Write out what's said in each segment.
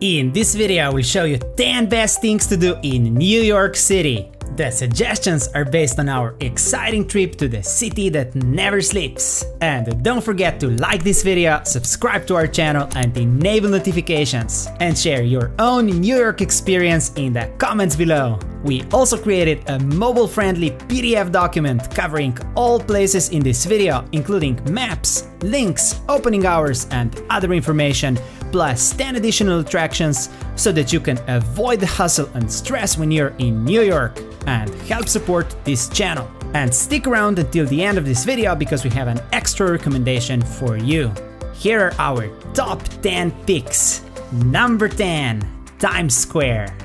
In this video, I will show you 10 best things to do in New York City. The suggestions are based on our exciting trip to the city that never sleeps. And don't forget to like this video, subscribe to our channel and enable notifications. And share your own New York experience in the comments below. We also created a mobile-friendly PDF document covering all places in this video, including maps, links, opening hours and other information, plus 10 additional attractions so that you can avoid the hustle and stress when you're in New York and help support this channel. And stick around until the end of this video because we have an extra recommendation for you. Here are our top 10 picks. Number 10, Times Square.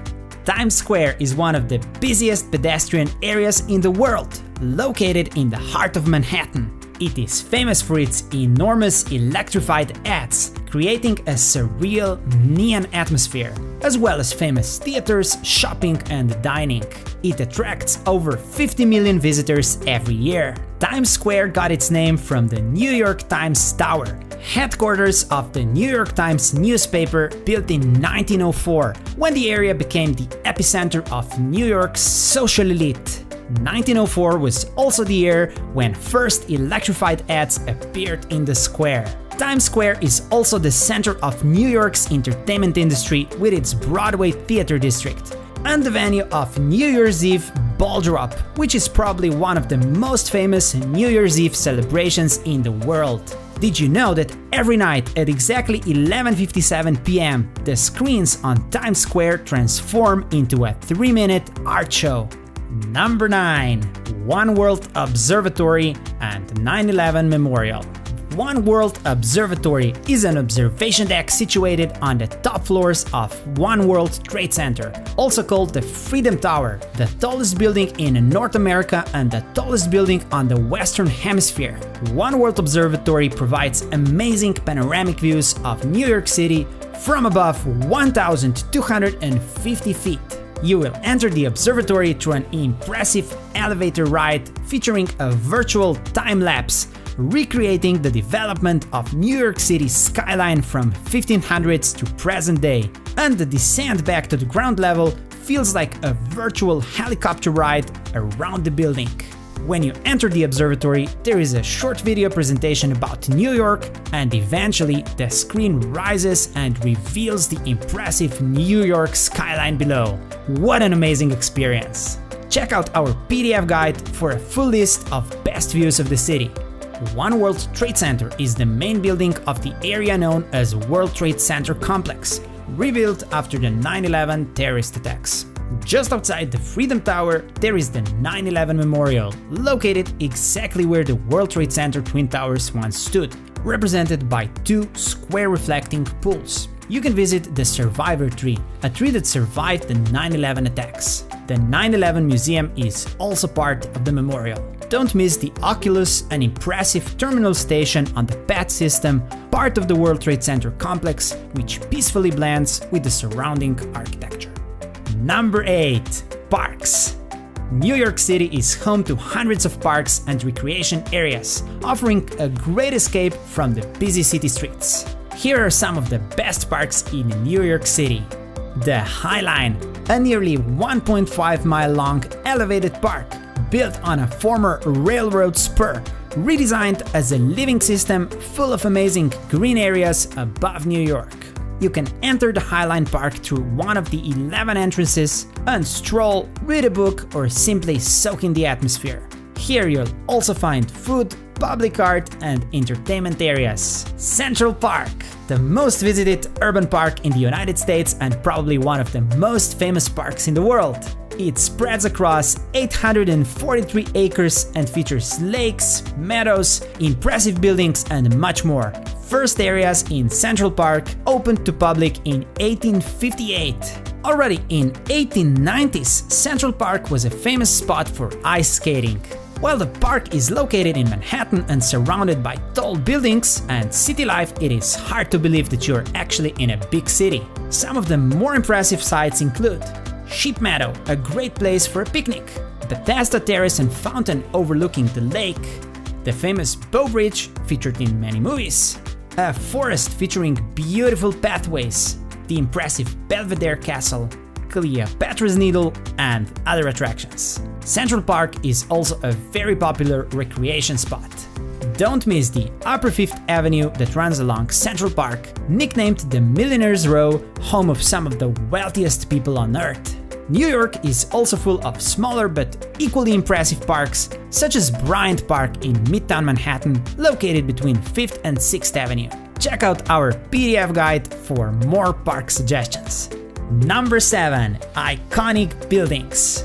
Times Square is one of the busiest pedestrian areas in the world, located in the heart of Manhattan. It is famous for its enormous electrified ads, creating a surreal neon atmosphere, as well as famous theaters, shopping and dining. It attracts over 50 million visitors every year. Times Square got its name from the New York Times Tower, headquarters of the New York Times newspaper, built in 1904, when the area became the epicenter of New York's social elite. 1904 was also the year when first electrified ads appeared in the square. Times Square is also the center of New York's entertainment industry with its Broadway theater district, and the venue of New Year's Eve Ball Drop, which is probably one of the most famous New Year's Eve celebrations in the world. Did you know that every night at exactly 11:57 p.m. the screens on Times Square transform into a 3-minute art show? Number 9, One World Observatory and 9/11 Memorial. One World Observatory is an observation deck situated on the top floors of One World Trade Center, also called the Freedom Tower, the tallest building in North America and the tallest building on the Western Hemisphere. One World Observatory provides amazing panoramic views of New York City from above 1,250 feet. You will enter the observatory through an impressive elevator ride featuring a virtual time-lapse, recreating the development of New York City's skyline from 1500s to present day. And the descent back to the ground level feels like a virtual helicopter ride around the building. When you enter the observatory, there is a short video presentation about New York, and eventually the screen rises and reveals the impressive New York skyline below. What an amazing experience! Check out our PDF guide for a full list of best views of the city. One World Trade Center is the main building of the area known as World Trade Center Complex, rebuilt after the 9/11 terrorist attacks. Just outside the Freedom Tower, there is the 9/11 Memorial, located exactly where the World Trade Center Twin Towers once stood, represented by 2 square reflecting pools. You can visit the Survivor Tree, a tree that survived the 9/11 attacks. The 9/11 Museum is also part of the memorial. Don't miss the Oculus, an impressive terminal station on the PAT system, part of the World Trade Center complex, which peacefully blends with the surrounding architecture. Number 8, Parks. New York City is home to hundreds of parks and recreation areas, offering a great escape from the busy city streets. Here are some of the best parks in New York City. The High Line, a nearly 1.5-mile long elevated park, built on a former railroad spur, redesigned as a living system full of amazing green areas above New York. You can enter the High Line Park through one of the 11 entrances and stroll, read a book, or simply soak in the atmosphere. Here you'll also find food, public art, and entertainment areas. Central Park, the most visited urban park in the United States and probably one of the most famous parks in the world. It spreads across 843 acres and features lakes, meadows, impressive buildings, and much more. First areas in Central Park opened to public in 1858. Already in 1890s, Central Park was a famous spot for ice skating. While the park is located in Manhattan and surrounded by tall buildings and city life, it is hard to believe that you're actually in a big city. Some of the more impressive sites include Sheep Meadow, a great place for a picnic, Bethesda Terrace and Fountain overlooking the lake, the famous Bow Bridge featured in many movies, a forest featuring beautiful pathways, the impressive Belvedere Castle, Cleopatra's Needle, and other attractions. Central Park is also a very popular recreation spot. Don't miss the Upper Fifth Avenue that runs along Central Park, nicknamed the Millionaire's Row, home of some of the wealthiest people on Earth. New York is also full of smaller but equally impressive parks, such as Bryant Park in Midtown Manhattan, located between 5th and 6th Avenue. Check out our PDF guide for more park suggestions. Number 7. Iconic buildings.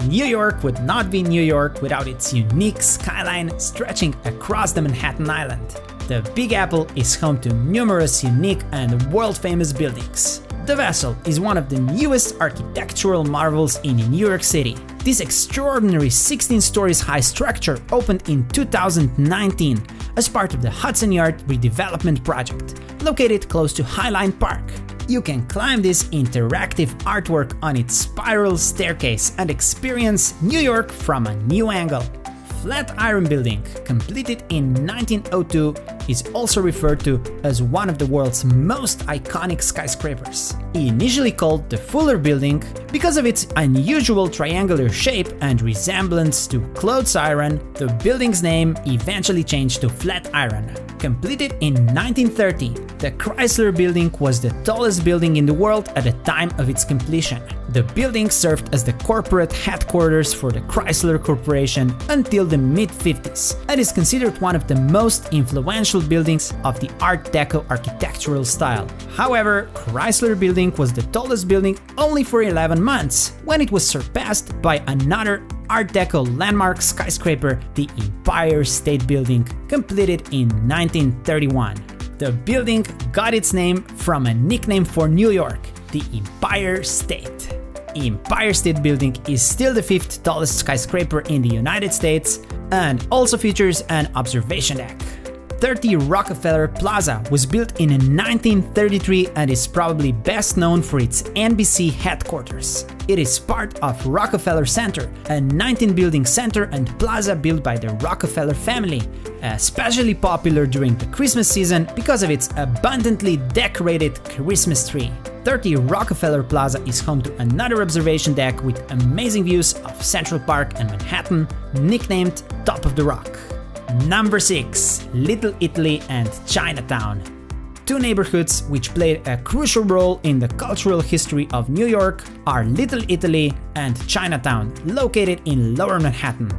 New York would not be New York without its unique skyline stretching across the Manhattan Island. The Big Apple is home to numerous unique and world-famous buildings. The Vessel is one of the newest architectural marvels in New York City. This extraordinary 16 stories high structure opened in 2019 as part of the Hudson Yard redevelopment project, located close to Highline Park. You can climb this interactive artwork on its spiral staircase and experience New York from a new angle. Flatiron Building, completed in 1902, is also referred to as one of the world's most iconic skyscrapers. Initially called the Fuller Building because of its unusual triangular shape and resemblance to Claude's Iron, the building's name eventually changed to Flatiron. Completed in 1930, the Chrysler Building was the tallest building in the world at the time of its completion. The building served as the corporate headquarters for the Chrysler Corporation until the mid-50s and is considered one of the most influential buildings of the Art Deco architectural style. However, Chrysler Building was the tallest building only for 11 months, when it was surpassed by another Art Deco landmark skyscraper, the Empire State Building, completed in 1931. The building got its name from a nickname for New York, the Empire State. Empire State Building is still the 5th tallest skyscraper in the United States and also features an observation deck. 30 Rockefeller Plaza was built in 1933 and is probably best known for its NBC headquarters. It is part of Rockefeller Center, a 19-building center and plaza built by the Rockefeller family, especially popular during the Christmas season because of its abundantly decorated Christmas tree. 30 Rockefeller Plaza is home to another observation deck with amazing views of Central Park and Manhattan, nicknamed Top of the Rock. Number 6. Little Italy and Chinatown. Two neighborhoods which played a crucial role in the cultural history of New York are Little Italy and Chinatown, located in Lower Manhattan.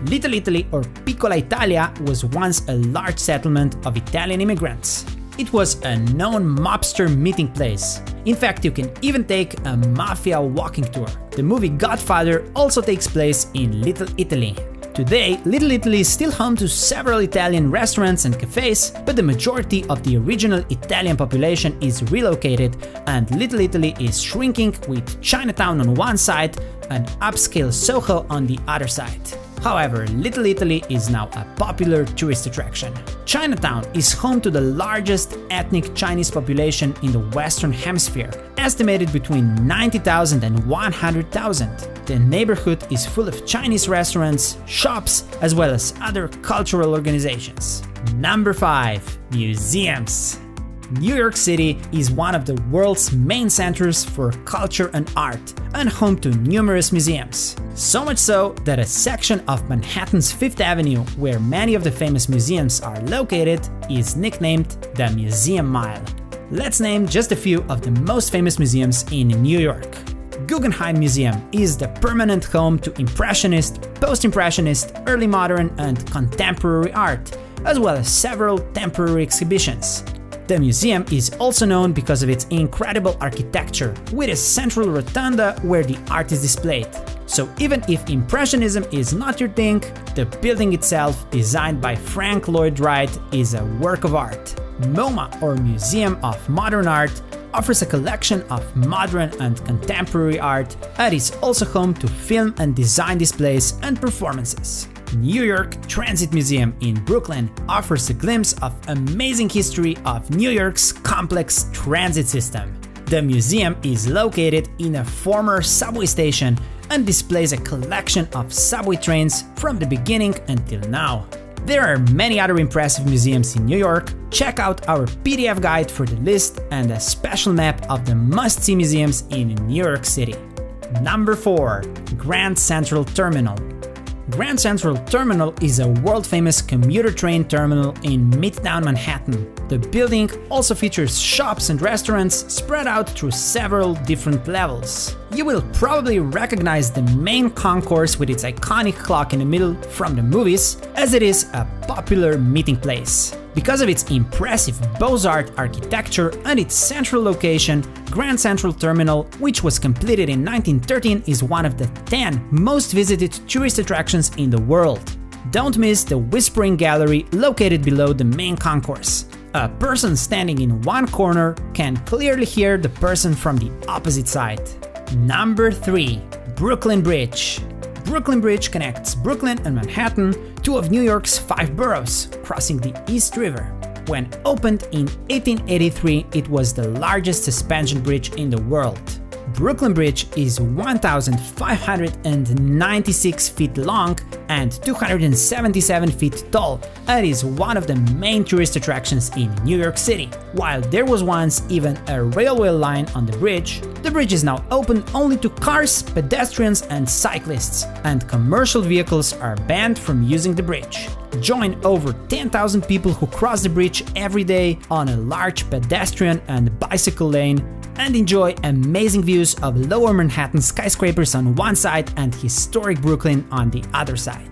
Little Italy, or Piccola Italia, was once a large settlement of Italian immigrants. It was a known mobster meeting place. In fact, you can even take a mafia walking tour. The movie Godfather also takes place in Little Italy. Today, Little Italy is still home to several Italian restaurants and cafes, but the majority of the original Italian population is relocated, and Little Italy is shrinking with Chinatown on one side and upscale Soho on the other side. However, Little Italy is now a popular tourist attraction. Chinatown is home to the largest ethnic Chinese population in the Western Hemisphere, estimated between 90,000 and 100,000. The neighborhood is full of Chinese restaurants, shops, as well as other cultural organizations. Number 5. Museums. New York City is one of the world's main centers for culture and art, and home to numerous museums. So much so that a section of Manhattan's Fifth Avenue, where many of the famous museums are located, is nicknamed the Museum Mile. Let's name just a few of the most famous museums in New York. Guggenheim Museum is the permanent home to Impressionist, Post-Impressionist, Early Modern, and Contemporary art, as well as several temporary exhibitions. The museum is also known because of its incredible architecture, with a central rotunda where the art is displayed. So even if Impressionism is not your thing, the building itself, designed by Frank Lloyd Wright, is a work of art. MoMA, or Museum of Modern Art, offers a collection of modern and contemporary art and is also home to film and design displays and performances. New York Transit Museum in Brooklyn offers a glimpse of amazing history of New York's complex transit system. The museum is located in a former subway station and displays a collection of subway trains from the beginning until now. There are many other impressive museums in New York. Check out our PDF guide for the list and a special map of the must-see museums in New York City. Number 4. Grand Central Terminal. Grand Central Terminal is a world-famous commuter train terminal in Midtown Manhattan. The building also features shops and restaurants spread out through several different levels. You will probably recognize the main concourse with its iconic clock in the middle from the movies, as it is a popular meeting place. Because of its impressive Beaux-Arts architecture and its central location, Grand Central Terminal, which was completed in 1913, is one of the 10 most visited tourist attractions in the world. Don't miss the Whispering Gallery located below the main concourse. A person standing in one corner can clearly hear the person from the opposite side. Number 3. Brooklyn Bridge. Brooklyn Bridge connects Brooklyn and Manhattan, two of New York's 5 boroughs, crossing the East River. When opened in 1883, it was the largest suspension bridge in the world. Brooklyn Bridge is 1,596 feet long and 277 feet tall, and is one of the main tourist attractions in New York City. While there was once even a railway line on the bridge is now open only to cars, pedestrians and cyclists, and commercial vehicles are banned from using the bridge. Join over 10,000 people who cross the bridge every day on a large pedestrian and bicycle lane, and enjoy amazing views of lower Manhattan skyscrapers on one side and historic Brooklyn on the other side.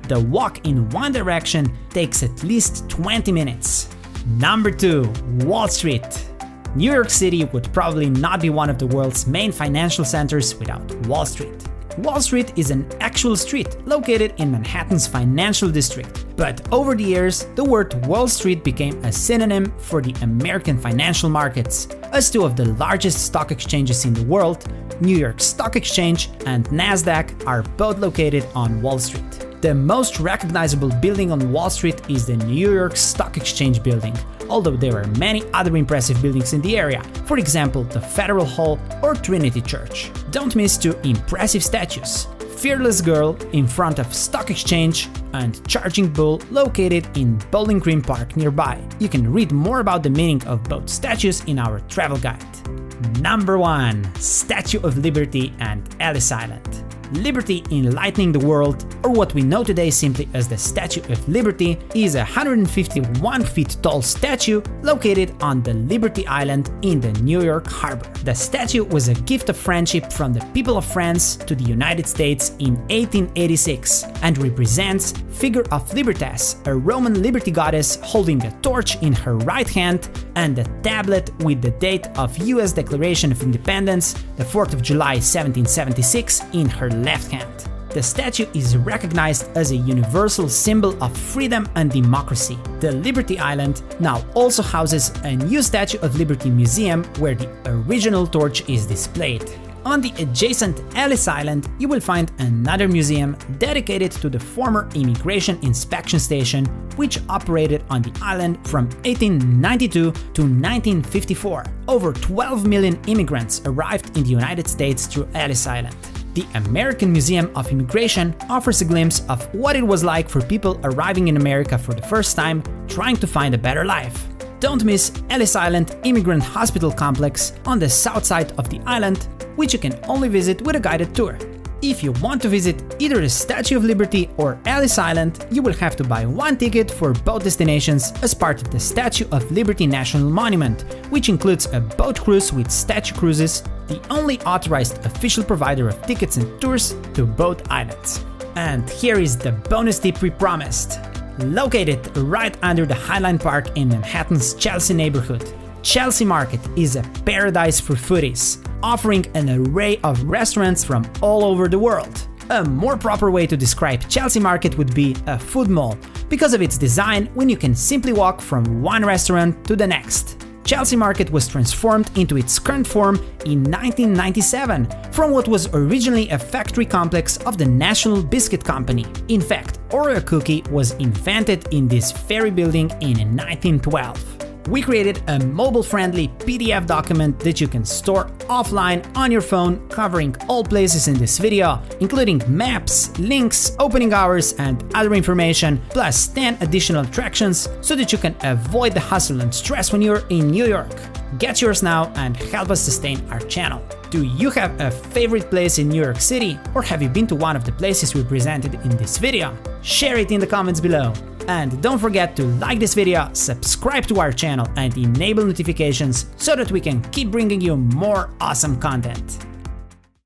The walk in one direction takes at least 20 minutes. Number 2. Wall Street. New York City would probably not be one of the world's main financial centers without Wall Street. Wall Street is an actual street located in Manhattan's financial district, but over the years, the word Wall Street became a synonym for the American financial markets, as two of the largest stock exchanges in the world, New York Stock Exchange and NASDAQ, are both located on Wall Street. The most recognizable building on Wall Street is the New York Stock Exchange building, although there are many other impressive buildings in the area, for example the Federal Hall or Trinity Church. Don't miss 2 impressive statues: Fearless Girl in front of Stock Exchange and Charging Bull located in Bowling Green Park nearby. You can read more about the meaning of both statues in our travel guide. Number 1. Statue of Liberty and Ellis Island. Liberty Enlightening the World, or what we know today simply as the Statue of Liberty, is a 151 feet tall statue located on the Liberty Island in the New York Harbor. The statue was a gift of friendship from the people of France to the United States in 1886 and represents figure of Libertas, a Roman liberty goddess holding a torch in her right hand and a tablet with the date of US Declaration of Independence, the 4th of July 1776, in her left hand. The statue is recognized as a universal symbol of freedom and democracy. The Liberty Island now also houses a new Statue of Liberty museum where the original torch is displayed. On the adjacent Ellis Island, you will find another museum dedicated to the former Immigration Inspection Station, which operated on the island from 1892 to 1954. Over 12 million immigrants arrived in the United States through Ellis Island. The American Museum of Immigration offers a glimpse of what it was like for people arriving in America for the first time, trying to find a better life. Don't miss Ellis Island Immigrant Hospital Complex on the south side of the island, which you can only visit with a guided tour. If you want to visit either the Statue of Liberty or Ellis Island, you will have to buy one ticket for both destinations as part of the Statue of Liberty National Monument, which includes a boat cruise with Statue Cruises, the only authorized official provider of tickets and tours to both islands. And here is the bonus tip we promised. Located right under the Highline Park in Manhattan's Chelsea neighborhood, Chelsea Market is a paradise for foodies, offering an array of restaurants from all over the world. A more proper way to describe Chelsea Market would be a food mall, because of its design when you can simply walk from one restaurant to the next. Chelsea Market was transformed into its current form in 1997 from what was originally a factory complex of the National Biscuit Company. In fact, Oreo cookie was invented in this very building in 1912. We created a mobile-friendly PDF document that you can store offline on your phone, covering all places in this video, including maps, links, opening hours, and other information, plus 10 additional attractions so that you can avoid the hustle and stress when you're in New York. Get yours now and help us sustain our channel. Do you have a favorite place in New York City, or have you been to one of the places we presented in this video? Share it in the comments below. And don't forget to like this video, subscribe to our channel, and enable notifications so that we can keep bringing you more awesome content.